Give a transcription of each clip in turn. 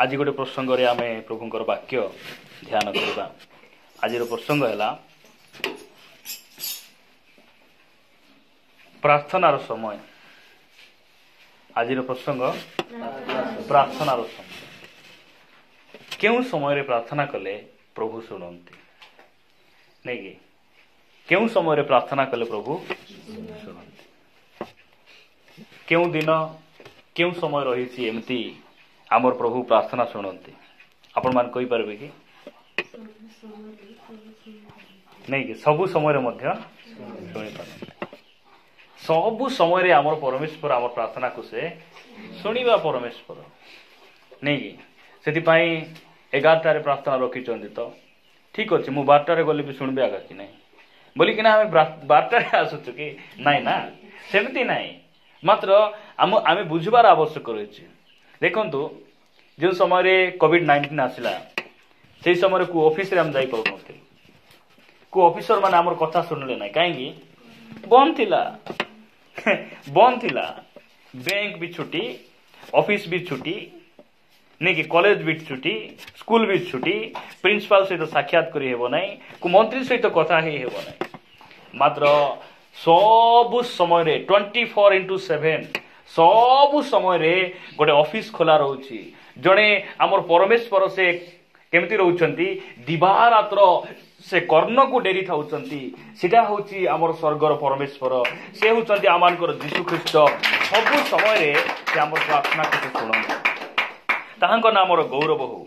आज गोटे प्रसंग रे आमे प्रभुंकर वाक्य ध्यान करबा। आज प्रसंग है प्रार्थनार समय। आज प्रसंग प्रार्थनार समय। केउ समय रे प्रार्थना कले प्रभु शुणती नहीं कि केउ समय रे प्रार्थना कले प्रभु शुणती। केउ दिन केउ समय रही एमती आमर प्रभु प्रार्थना शुणती आपण मान कहि परबे कि नहीं कि सबु समय मध्य शुणी पारती। सबु समय आमर परमेश्वर आमर प्रार्थना को से शुणिबा परमेश्वर नहीं कि सेति पई 11 प्रार्थना रखिचंदी तो ठीक अच्छे मु 12 गले भी शुणबे आगा कि नहीं बोली कि ना आम 12 आसुचु कि नाई ना सेमती नाई मात्र आम बुझबार आवश्यक रही। देखंतु जो समय कोविड-19 आसला से समय को ऑफिस रे हम जाई पाउ को ऑफिसर माने हमर कथा सुनले ना काहेकि बंद थिला बंद थिला। बैंक भी छुट्टी, ऑफिस भी छुट्टी नहीं कि कॉलेज भी छुट्टी, स्कूल भी छुट्टी, प्रिंसिपल सहित साक्षात करी हेबो नाही, को मंत्री सहित कथा ही हेबो नाही। मात्र सब समय रे 24/7 सब समय रे गोटे ऑफिस खोला रहउची। जणे हमर परमेश्वर से केमती रहउचंती दिवारात्र से कर्ण को डेरी थाउचंती सीटा होची हमर स्वर्गर परमेश्वर से होचंती आमानकर यीशु ख्रीष्ट। सब समय रे से हमर प्रार्थना को सुनंती ताहांको नामर गौरव हो।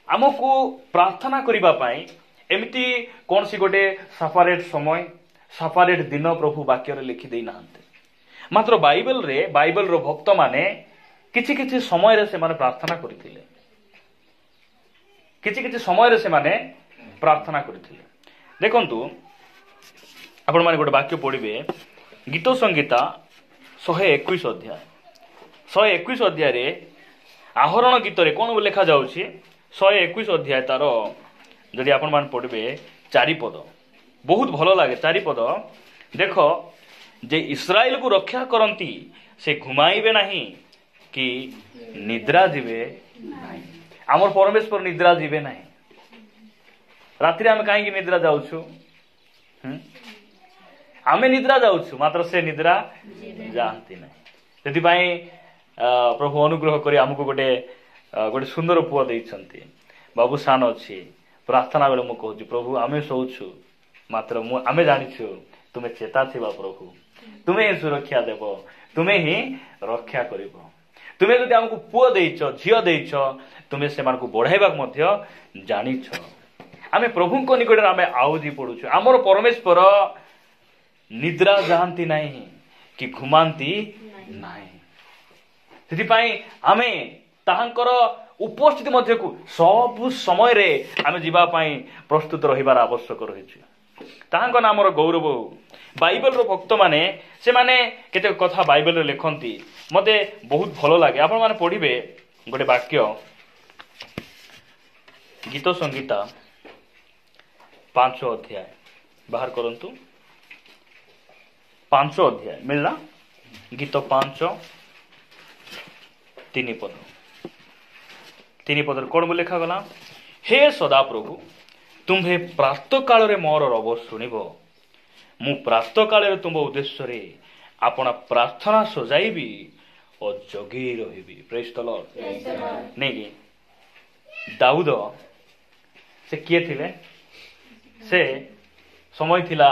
आमको प्रार्थना करिबा पाई एमिति कौन सी गोटे सेपरेट समय सेपरेट दिन प्रभु वाक्य रे लिखि देई नाहंते। मात्र बाइबल रो भक्त माने किछि किछि समय रे से माने प्रार्थना करिथिले, किछि किछि समय रे से माने प्रार्थना करिथिले। देखंतु आपण माने गोटे वाक्य पढिबे गीत संगीता 121 अध्याय 121 अध्याय रे आहरण गीत रे कोन लिखा जाउछि 121 अध्याय तार जदि आपण मान पढिबे 4 पद बहुत भलो लागे। 4 पद देखो जे इस्राएल को रक्षा करंती से घुमाइबे नहीं कि निद्रा जीवे नहीं। आमर परमेश्वर निद्रा जीवे नहीं। रात्रि आमे काहे कि निद्रा जाउछु आमे निद्रा जाउछु मात्र से निद्रा जानती नहीं। सेति पई प्रभु अनुग्रह करी हमको गोटे गोटे सुंदर पुआ देइछंती। बाबू सान अछि प्रार्थना बेले मु कहूची प्रभु आमे सोउछु मात्र आमे जानिछु तुमे चेता थिबा प्रभु तुमे ही सुरक्षा देब तुमे ही रक्षा करिब। तुमे जदि हमको पुआ देइछ झियो देइछ तुमे से मानको बढ़ाइबा मध्य जानिछ। आमे प्रभु को निकट आमे आउजी पडुछु। हमर परमेश्वर निद्रा जानती नहीं कि घुमांती नहीं। सेति पई आमे ताहांकर उपस्थिति मध्य को सब समय रे आमे जीवा पई प्रस्तुत रहिबार आवश्यक रहिछि। ताहांक नामर गौरव हो। बाइबल रो भक्त माने से माने केते कथा बाइबल रे लेखंती मते बहुत भलो लागे। आपण माने पढिबे गोटे वाक्य गीत संगीता 5 अध्याय बाहर करंतु 5 अध्याय मिलला गीत 5 3 पद कौन लिखा गला हे सदा प्रभु तुम्हे प्रातः काल रे मोर रब शुणिब मु प्रातः काल रे तुम उद्देश्य रे अपना प्रार्थना सजाइबी और जगी रहिबी। Praise the Lord. नहीं कि दाऊद से किए थिले से समय थिला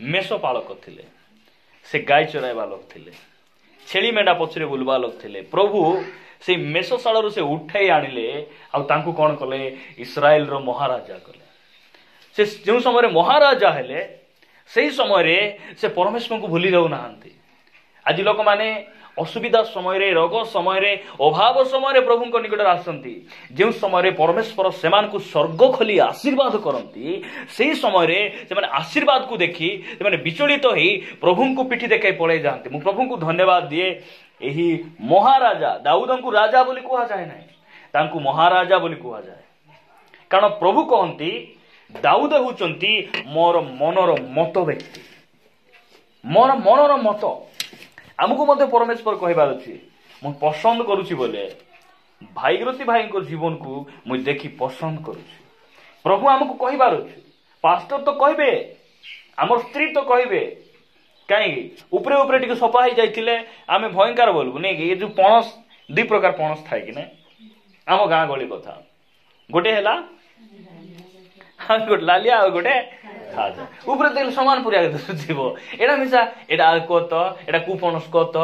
मेष पालक थिले से गाय चराइबा लोक थिले छेली मेंढा पछरे बुलबा लोक थिले। प्रभु से मेषशाल से उठाई आनिले आ तांकु कोन कले इस्राएल रो महाराजा कले। से जो समय महाराजा हेले सही समय से परमेश्वर को भूली जाऊ नाहंती। आज लोक माने असुविधा समय रे रोग समय रे अभाव समय रे प्रभु को निकट आसंती। जो समय परमेश्वर सेमान को स्वर्ग खोली आशीर्वाद करंती सही समय से माने आशीर्वाद को देखी से माने विचलित तो ही प्रभु को पिठी देखाई पळे जाते। मु प्रभु को धन्यवाद दिए एही महाराजा दाऊद को राजा बोली कहा जाए ना तांकु महाराजा बोली कहा जाए कारण प्रभु कहती दाऊद होचंती मोर मनर मत व्यक्ति मोर मनर मत आमको मध्य परमेश्वर कहबार अछि मु पसंद करूछि बोले भाईग्रती भाई जीवन को मुझे देखी पसंद करुछि। प्रभु आमको कहबार अछि, पास्टर तो कहबे, आमर स्त्री तो कहबे, कहीं उपरे उपरे टिके सफा ही जाइथिले आमे भयंकर बोलबु नै कि ये जो पणस दुई प्रकार पणस थाए कि नै आम गाँ गली कथा, गोटे हैला गोटे लालिया और गोटे खाजा, उपरे देख समान पुरिया दिसुथिबो, एटा मिसा एटा कोत एटा कुपणस कोत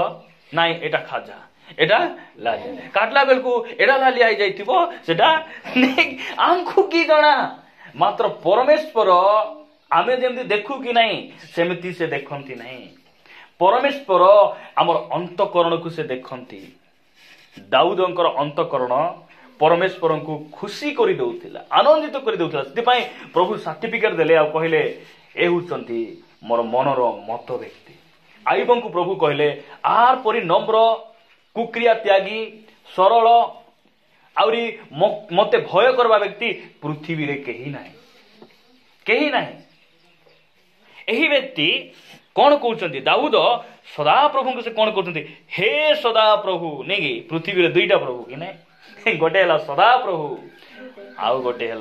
नाइ एटा खाजा एटा लालिया काटला बेलकू एटा लालिया हो जाइथिबो सेटा आमको की जଣା, मात्र परमेश्वर आमे जेमती देखु कि नहीं सेमती से देखंती नहीं। परमेश्वर आमर अंतकरण को से देखंती। दाऊदंकर अंतकरण परमेश्वर को खुशी करि दउथिला, आनंदित करि दउथिला। सेति प्रभु सर्टिफिकेट देले आ कहले ए हुचंती मोर मनर मत व्यक्ति। आयुबं को प्रभु कहले आर परि नम्र कुक्रिया त्यागी सरल आउरी मते भय करबा व्यक्ति पृथ्वी रे केही नाही, केही नाही। एही व्यक्ति कौन कहते दाऊद सदा प्रभु से कौन कहते हे सदा प्रभु नहीं कि पृथ्वी रे दुईटा प्रभु कि नहीं, गोटे है सदा प्रभु आउ गोटे है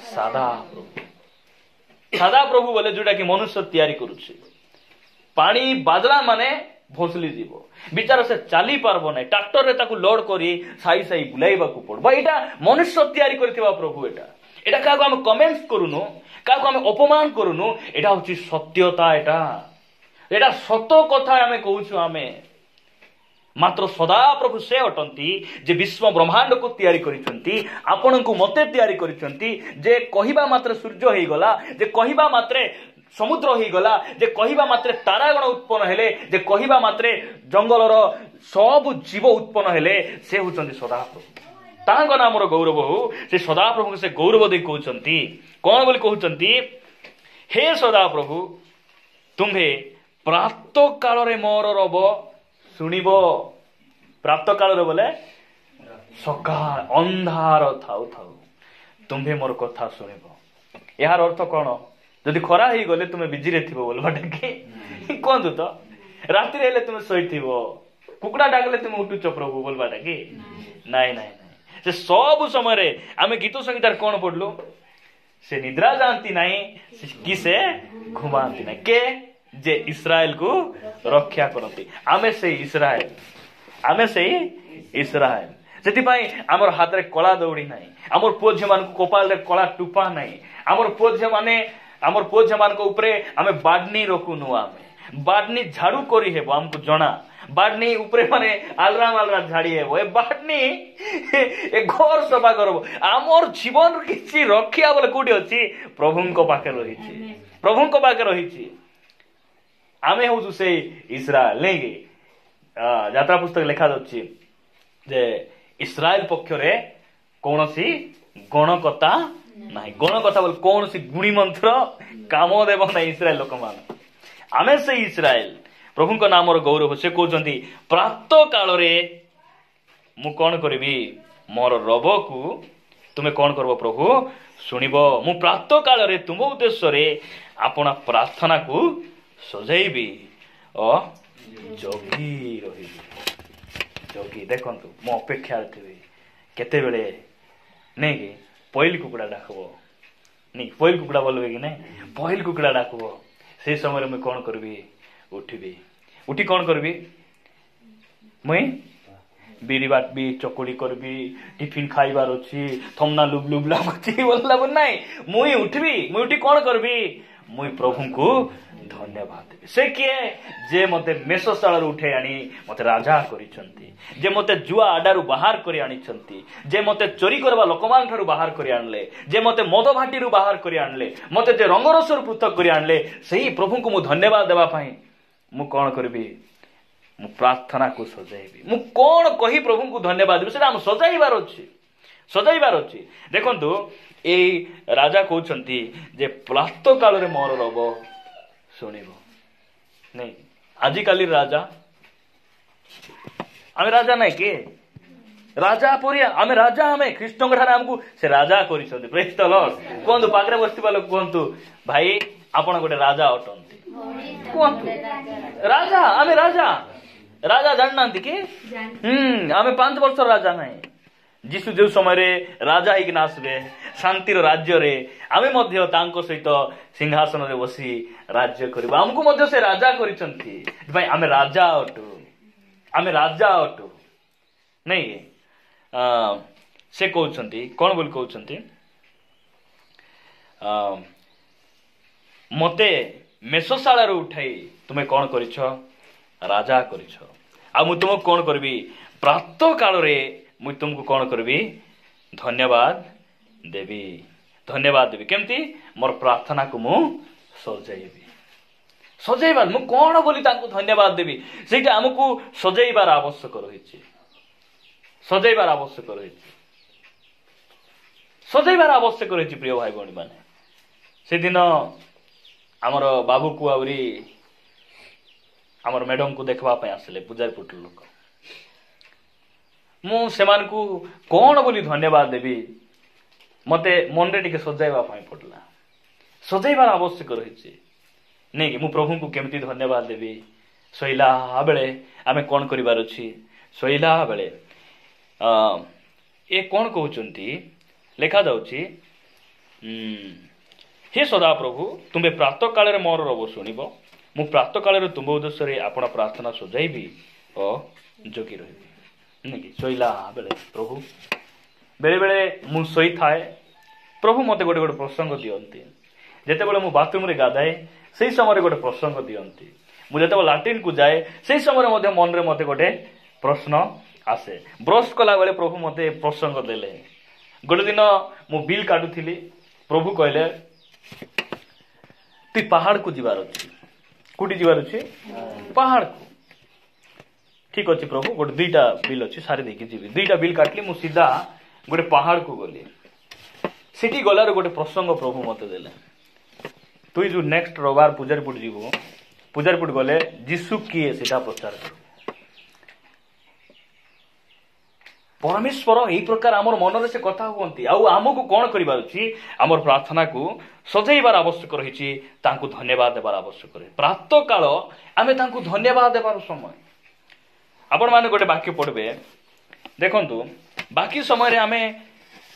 सादा प्रभु। सादा प्रभु बोले जोटा कि मनुष्य तैयारी करुचे, पानी बाजला माने भोसली जीव विचार से चली पारबो नहीं, ट्रैक्टर रे ताकू लोड करी साई साई बुलाइबा को पड़बो। एटा मनुष्य तैयारी करथिबा प्रभु। एटा काको हम कमेंट्स करूनु, काको हम अपमान करूनु, एटा होची सत्यता। एटा सत कथा हमें कहूछु। हमें मात्र सदा प्रभु से अटंती जे विश्व ब्रह्मांड को तैयारी करिसंती, आपन को मते तैयारी करिसंती। जे कहिबा मात्र सूर्य होई गला, जे कहिबा मात्र समुद्र होई गला, जे कहिबा मात्र तारागण उत्पन्न हेले, जे कहिबा मात्र जंगलर सब जीव उत्पन्न हेले, से होचंती सदा प्रभु। तांको नामर गौरव हो, से सदा प्रभु से गौरव दे कहउचंती। कौन बोली कहउचंती हे सदा प्रभु तुम्हे प्राप्त काल रे मोर रब सुनिब। प्राप्त काल रे बोले सकाळ अंधार थाउ थाउ तुम्हे मोर कथा सुनिब। यार अर्थ कौन? जदि खरा ही गले तुमे बिजी रे थिबो बोलबाटा कि कहंतु तो, रात्रि हेले तुमे सोइथिबो, कुकुड़ा डाकले तुमे उठुच प्रभु बोलबाटा कि नाइ नाइ नाइ। से सब समय रे आमे गीत संगीतार कौन पढ़लु, से निद्रा जानती नहीं कि से घुमाती नहीं। के जे इस्राएल को रक्षा करती। आमे से इस्राएल, आमे से इस्राएल। सेतिपाई आमर हाथ रे कला दौड़ी नहीं, आमर पुओ झियो मान को कपाल रे कला टुपा नहीं, आमर पुओ झियो माने आमर पुओ झियो मान को ऊपरे आमे बाडनी रखुनु। आमे बाडनी झाड़ू करी हेबो हमको जणा, बाडनी ऊपरे माने आलराम आलराम झाड़ी हेबो, ए बाडनी ए घर सफा करबो। आमर जीवन किछि रखिया बोले कोठी अछि प्रभुंको पाखे रहिछि, प्रभुंको पाखे रहिछि। आमे होउ से इस्राएल नहीं कि यात्रा पुस्तक लिखा जाछि जे इस्राएल पक्ष रे कोनोसी गणकता नाही। गणकता बोले कोनोसी गुणी मंत्र काम देब नाही इस्राएल लोक मान। आमे से इस्राएल प्रभु को नाम गौरव। से कहते प्राप्त काल रे मु कौन करी मोर रब को तुम्हें कौन करब प्रभु शुणब। मु प्राप्त काल रे तुम उद्देश्य रे अपना प्रार्थना को सजाइबी और जगी रही। जगी देखु मो अपेक्षा थी केते बेले नहीं कि पहिल कुकुड़ा डाकब नहीं, पहिल कुकुड़ा बोलबे कि नहीं, पहिल कुकुड़ा डाकब। से समय मुझे कौन करी उठबी, उठी कौन करबी मुई बिरी बाटबी, चकुड़ी करबी, टिफिन खाइबार अछि, थमना लुब लुब लागुछि बोलला नहीं। मुई उठबी, मुई उठी कौन करबी मुई प्रभु को धन्यवाद देबी। से किए जे मते मेषशाला उठे आनी मते राजा करिसंती, जे मते जुआ आडारू बाहर करी आनिसंती, जे मते चोरी करबा लोकमान ठारू बाहर करी आनले, जे मते मद भाटीरू बाहर करी आनले, मते जे रंगरसरू पृथक करी आनले, सेही प्रभु को मु धन्यवाद देबा पई मु कौन करबी मु प्रार्थना को सजाइबी। मु कौन कही प्रभु को धन्यवाद देबी सेटा हम सजाइबार अछि, सजाइबार अछि। देखंतु ए राजा कहउचंती जे प्राप्त काल रे मोर रब शुणिब नहीं। आजि काली राजा आमे राजा नहीं के राजा परिया आमे राजा, आमे कृष्ण ठारे हमको से राजा करिसंती। Praise the lord. कोंतु पागरे बस्तिबा लोक कोंतु भाई आपण गोटे राजा अटंती, कोंतु राजा आमे राजा, राजा जाननांती कि आमे 5 वर्ष राजा नहीं जीशु जो समय राजा होकिना आसबे शांतिर राज्य रे आमे मध्य तांको सहित सिंहासन रे बसी राज्य करबा हमको मध्य से राजा करिसंती भाई आमे राजा अटू नहीं से कहउछंती कोन बोल कहउछंती मते मेषशाला रे उठाई तुमे कोन करिछ राजा करिछ आ मु तुमको कोन करबी प्रातः काल रे मु तुमको कोन करबी धन्यवाद देवी केमती मोर प्रार्थना को मु सजाइबा मु कोन बोली तांको धन्यवाद देवी सेटा हमकु सजाइबार आवश्यक रहिछि सजाइबार आवश्यक रहिछि प्रिय भाई भौणी माने से दिन आमर बाबू को आवरी आमर मैडम को देखबा पय आसले पूजारी पुटल लोक मु सेमान को कोन बोली धन्यवाद देवी मते मन रे टिके सजाइबा पय पडला सजाइबार आवश्यक रहिछि नै कि मु प्रभु को केमती धन्यवाद देवी सोइला बेले आमे कोन करिवार अछि सोइला बेले ए कोन कहउचंती लेखा जाउछि हे सदा प्रभु तुम्बे प्रातः काल रे मोर रब सुनिबो मु प्रातः काल रे तुम उद्देश्य रे आपण प्रार्थना सजाइबी ओ जोगी रहिबी नै कि सोइला बेले प्रभु बेले बेले मु सोई थाए प्रभु मते गोटे गोटे प्रसंग दियंती जेते बेले मु बाथरूम रे गादाए सेही समय गोटे प्रसंग दियंती मु जेते लैट्रिन को जाए सेही समय मते मन रे मते गोटे प्रश्न आसे ब्रश कला बेले प्रभु मते प्रसंग देले गोटे दिन मु बिल काटुथिली प्रभु कहले तु पहाड़ को जीवार अछि कुटी जीवार अछि पहाड़ को ठीक अछि प्रभु गोटे दुईटा बिल अछि सारी देखि जीवी दुईटा बिल काटली मु सीधा गोटे पहाड़ को गली सिटी गलार गोटे प्रसंग प्रभु मते देले तुई जो नेक्स्ट रविवार पूजारीपुट जीवो पूजारीपुट गले जीशु किए सेटा प्रचार कर परमेश्वर यही प्रकार आमर मन रे से कथा होती आमको कौन करिबार अछि आमर प्रार्थना को सजाइबार आवश्यक रहिछि तांको धन्यवाद देबार आवश्यक रहि प्रातः काल आमे तांको धन्यवाद देबार समय आपण माने गोटे वाक्य पढबे देखंतु बाकी समय रे आमे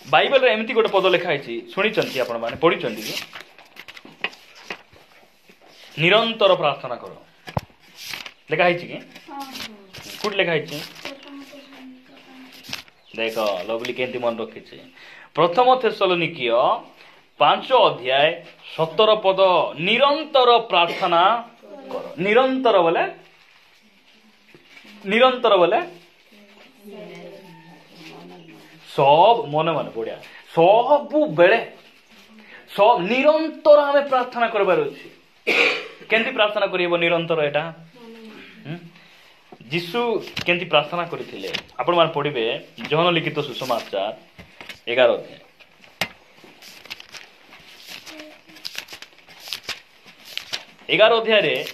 बाइबल रे एमती गोटे पद लिखा अछि सुनिचंती आपण माने पढिचंती कि निरंतर प्रार्थना करो लिखा है कि कुछ लिखा है देख लवली केंती मन रखी प्रथम थेसलोनिकीय 5 अध्याय 17 पद निरंतर प्रार्थना करो निरंतर बोले सब मन मन बढ़िया सब बेले सब निरंतर हमें प्रार्थना करबार अछि केंती प्रार्थना करियो निरंतर एटा जीशु केंती प्रार्थना करथिले आपण मान पढिबे जोहन लिखित सुसमाचार 11 अध्याय रे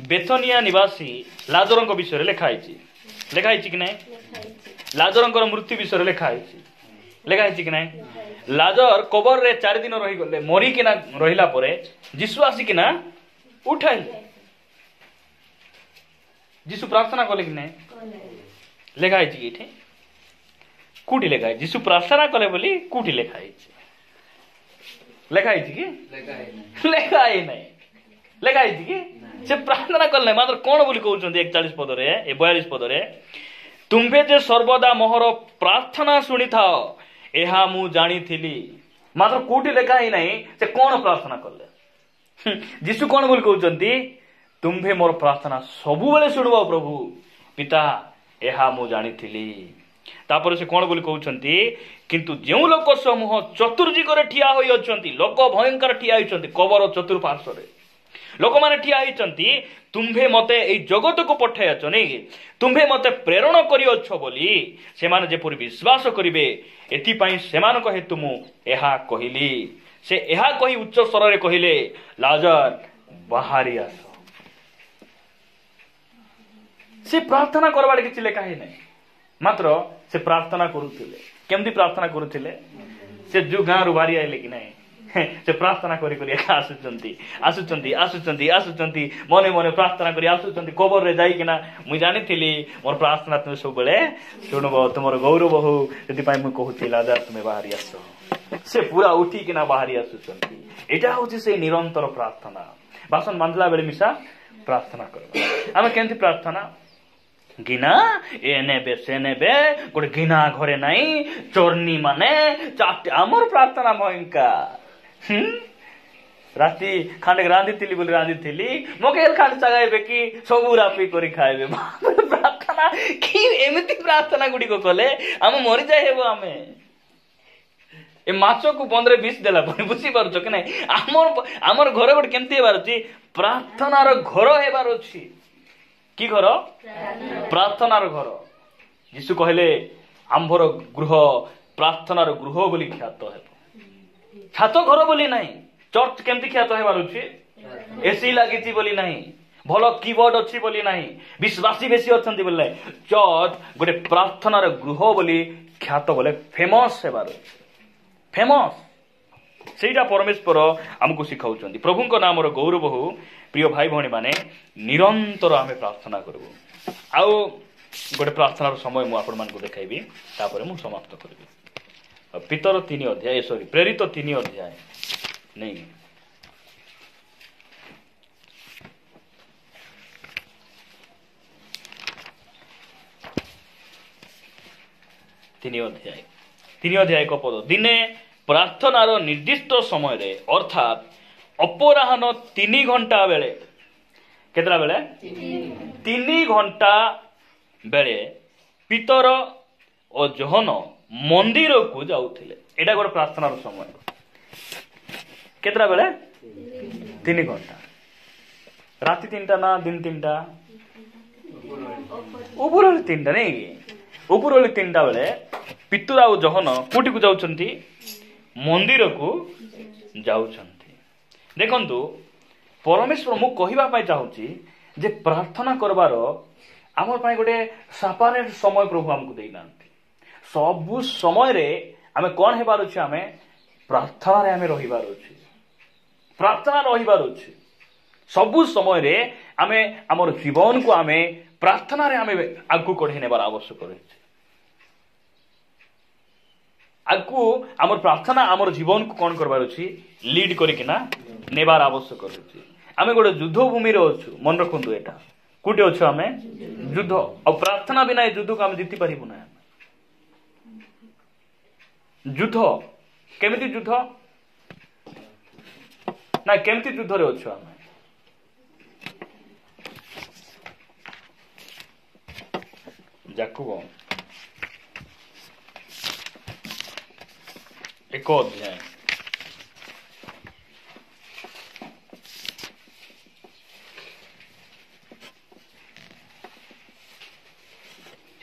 बेथनिया निवासी लाजरଙ୍କ विषय लेखा आइछि कि नै लाजरଙ୍କର मृत्यु विषय लेखा आइछि कि नै लाजर कबर रे 4 दिन रही गले मरी किना रहिला परे जीशु आसी किना उठाइले जीशु प्रार्थना कले कि नै लेखा आइछि कि कुटी लेखा है जीशु प्रार्थना कले बोली कुटी लेखा आइछि कि लेखा है नै लेखा आइछि कि से प्रार्थना कले मात्र कोन बोली कहउछन्ती 41 पद रे 42 पद रे तुम्भे जे सर्वदा मोहर प्रार्थना सुनी थाओ एहा मु जानी थिली मात्र कोटी लेखा ही नहीं से कौन प्रार्थना कले जीशु कौन बोली कहउछन्ती तुम्भे मोर प्रार्थना सबु बेले सुनबो प्रभु पिता एहा मु जानी थिली तापर से कौन बोली कहउछन्ती किंतु जेउ लोक समूह चतुर्दिग रे ठिया होई अछन्ती लोक भयंकर ठिया होइछन्ती कबर चतुर्पार्श्व रे लोक माने ठिया होइछन्ती तुम्भे मते ए जगत को पठाय अछ नै तुम्भे मते प्रेरण करियो छ बोली से माने जेपुर विश्वास करिवे एति पई सेमान कहे तुम एहा कहिली से एहा कहि उच्च स्वर रे कहिले लाजर बाहरी आस से प्रार्थना करबार किछि लेखा है नै मात्र से प्रार्थना करूथिले केमदी प्रार्थना करूथिले से जो गां रु बारी आइले कि नै से प्रार्थना करी करी आसुचंती आसुचंती आसुचंती आसुचंती मने मने प्रार्थना करी आसुचंती कबर रे जाई किना मु जानि थिली मोर प्रार्थना तुम सब बेले सुनबो तुमर गौरव हो जति पाई मु कहूची लाजार तुमे बाहरी आसो से पूरा उठी किना बाहरी आसुचंती एटा होची से निरंतर प्रार्थना बासन मांजला बेले मिसा प्रार्थना करबा आमे केंति प्रार्थना गिना एने बे सेने बे गोटे गिना घरे नाई चोरनी माने चाटे आमर प्रार्थना भयंका राति खांडे रांधी थिली बोली रांधी थिली मकेल खांड सगाइबे कि सबु रापी करी खाइबे प्रार्थना कि एमिति प्रार्थना गुडी को कले आम मरि जाय हेबो आमे ए माछो को बंदरे विष देला परे बुझी पारछो कि नै आमर घरे गोटे केमति हेबार अछि प्रार्थनार घर हेबार अछि कि घर प्रार्थनार घर यीशु कहले आंभर गृह प्रार्थनार गृह बोली ख्यात हेबो छात घर बोली नहीं चर्च केमती ख्यात हेबार अछि एसी लागिछि बोली नहीं भलो कीबोर्ड अछि बोली नहीं विश्वासी बेसी अछंती बोली नहीं चर्च गोटे प्रार्थनार गृह बोली ख्यात बोले फेमस हेबार अछि फेमस सेटा परमेश्वर हमको सिखाउछंती प्रभुଙ୍କ नामर गौरव हो प्रिय भाई भणी माने निरंतर आमे प्रार्थना करबो आउ गोटे प्रार्थनार समय मु आपण मान को देखाइबी तापर मु समाप्त करबी पितर 3 अध्याय सॉरी प्रेरित 3 अध्याय नहीं 3 अध्याय को पद दिने प्रार्थनार निर्दिष्ट समय रे अर्थात अपराहन 3 घंटा बेले केतरा बेले 3 घंटा बेले पितर और जोहन मंदिर को जाउथिले एटा गोटे प्रार्थनार समय केतरा बेले 3 घंटा राति 3टा ना दिन 3टा उपरली 3टा नहीं उपरली 3टा बेले पितर और जोहन कोठी को जाउछंती मंदिर को जाउछंती देखंतु परमेश्वर मु कहिबा पाई चाहूची जे प्रार्थना करबार आमर पाई गोटे सेपरेट समय प्रभु हमको देई नांती सब समय रे आमे कोन हेबार अछि आमे प्रार्थना रे आमे रहिबार अछि प्रार्थना रहिबार अछि सब समय रे आमे हमर जीवन को आमे प्रार्थना रे आमे आगु कढे नेबार आवश्यक अछि आगु हमर प्रार्थना हमर जीवन को कोन करबार अछि लीड करी किना नेबार आवश्यक अछि आमे गोटे युद्ध भूमि रे अछु मन रखंतु एटा कुटे अछु आमे युद्ध और प्रार्थना बिना युद्ध को आमे जीति परिबु ना युद्ध केमिति युद्ध ना केमिति युद्ध रे अछु आमे याकूब 1 अध्याय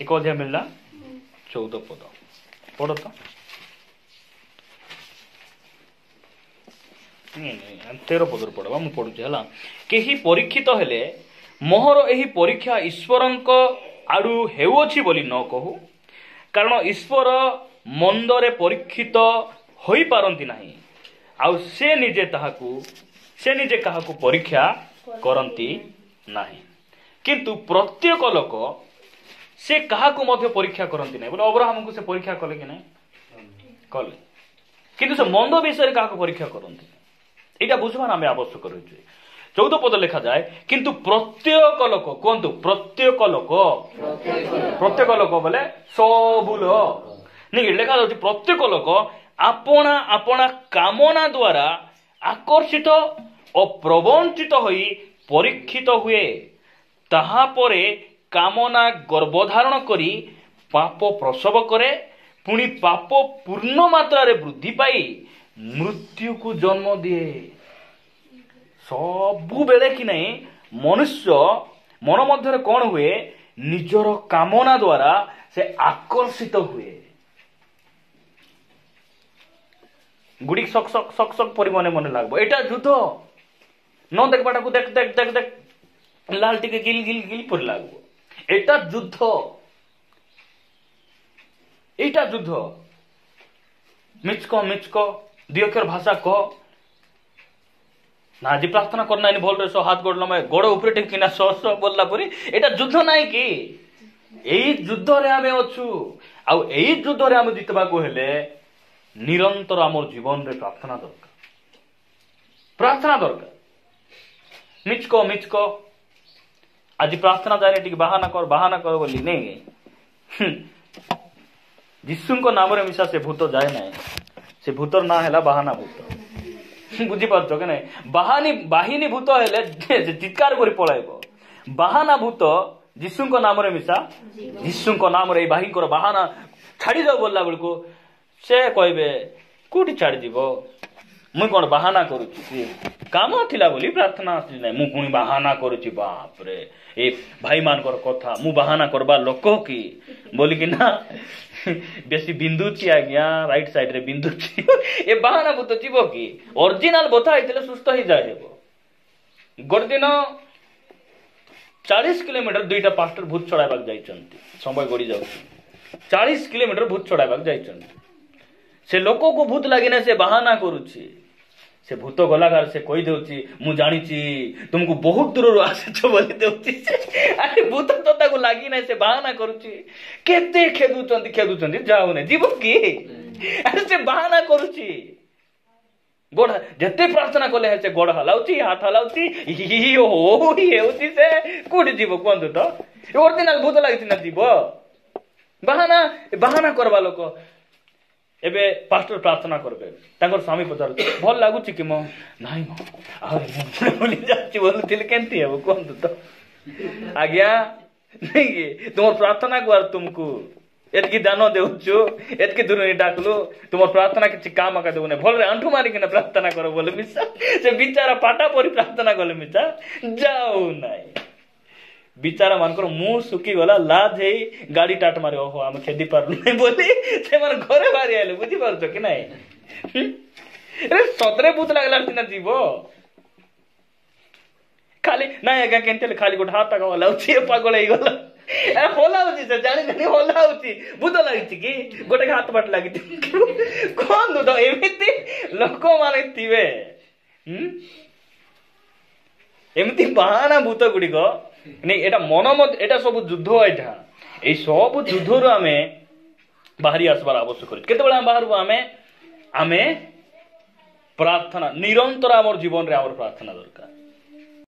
एक अध्याय मिलला 14 पद पढ़ तो 13 पद पढ़वा मु पढ़ुची हला केही परीक्षित हेले मोहर एही परीक्षा ईश्वरंक आडू हेउछि बोली न कहू कारण ईश्वर मंदरे परीक्षित होई पारंती नाही आउ से निजे काहाकू परीक्षा करंती नाही किंतु प्रत्येक लोक से काहाकू मध्य परीक्षा करंती नाही बोले अब्राहम को से परीक्षा कले कि नाही कले किंतु से मंद विषय काहाकू परीक्षा करंती एटा बुझबार आमे आवश्यक रहिছে 14 पद लिखा जाए किंतु प्रत्येक लोक कोंतु प्रत्येक लोक बोले सब लोक नहीं लिखा जाउछि प्रत्येक लोक आपना आपना कामना द्वारा आकर्षित और प्रवंचित होई परीक्षित हुए ताहा परे कामना गर्भधारण करी पाप प्रसव करे पुणी पाप पूर्ण मात्रा रे वृद्धि पाई मृत्यु को जन्म दिए सबु बेले कि नहीं मनुष्य मन मध्य कौन हुए निजर कामना द्वारा से आकर्षित हुए गुड़ी सक सक सक सक परिमाणे मन लागबो एटा युद्ध न देखबाटा को देख देख देख देख लाल टिके गिल गिल गिल पर लागबो एटा युद्ध मिचको मिचको दुई अक्षर भाषा कह ना आज प्रार्थना करना भल रहे हाथ गोड़ लम्बा गोड़ उपरे टेकिना सह सह बोलला परी एटा युद्ध नाई कि एई युद्ध रे आमे अछु आउ एई युद्ध रे आमे जितबा को हेले निरंतर आमर जीवन रे प्रार्थना दरकार मिचको आज प्रार्थना जाने टिके बहाना कर बोली नहीं जीशु को नाम रे मिसा से भूत जाए ना से भूतर ना है बाहाना भूत बुझी पार्छ के नहीं बाहिनी भूत हेले चित्कार कर पलाइब बाहाना भूत जीशु को नाम रे मिसा जीशु को नाम रे बाही कर बाहाना छाड़ी जाओ बोलला बेल को से कहबे कोठी छाड़ी जीव मुई कौन बाहाना करुची काम थिला बोली प्रार्थना आसी ना मु पुणी बाहाना करुची बाप रे ए भाई मानकर कथा मु बाहाना करबा लोक की बोली कि ना बेसी बिंदुची आज्ञा राइट साइड रे बिंदुची ए बाहाना भूत जीव कि ओरिजिनल बता आइतले सुस्त ही जाय हेबो गोटे दिन 40 किलोमीटर दुईटा पास्टर भूत छड़ाइबाक जाइछन्ती समय गड़ी जाउछि 40 किलोमीटर भूत छड़ाइबाक जाइछन्ती से लोक को भूत लागिना से बाहाना करुछि से भूत गलागार से कही देउछि मु जानिछि तुमको बहुत दूर आसिछ बोली देउछि अरे भूत तो ताको लागी नै से बहाना करुछि केते खेदुचंती जाऊ नै जीव की अरे से बहाना करुछि गोड़ जते प्रार्थना कले से गोड़ हलाउछि हाथ हलाउछि ही हो ही हेउछि से कोडी जीव कोंदु तो ओरिजिनल भूत लागिछि ना जीव बहाना करबा लोक एबे पास्टर प्रार्थना करबे तांकर स्वामी पचार भल लागुछि कि मो नाही मो आरे बोली जाछि बोलुथिल केंती हेबो कोंदु तो आज्ञा नहीं तुम प्रार्थना को तुमको एतकी दान देउछु एतकी दूर डाकलु तुम प्रार्थना किछि काम का देउने भल रे अंठू मारी के प्रार्थना करो बोले मिसा से बिचारा पाटा परी प्रार्थना करले मिसा जाऊ नाही बिचारा मानकर मुंह सुखी गला लाज हे गाड़ी टाट मारे ओहो हम खेदी पारलु नहीं बोली से मन घरे बारी आले बुझी पारछो कि नाही रे सतरे भूत लागला सिना जीव खाली नाही आगा केंतेले खाली गोट हाथ का हलाउछि पागल हे गला ए हलाउछि से जानि हलाउछि भूत लागिछि कि गोटे हाथ पाट लागिछि कोन दो एमिति लोक माने थिबे एमिति बहाना भूत गुडी को नहीं एटा मन मत एटा सब युद्ध एटा ए सब युद्ध रो आमे बाहरी आसबार आवश्यक करी केते बेला बाहर आमे प्रार्थना निरंतर हमर जीवन रे हमर प्रार्थना दरकार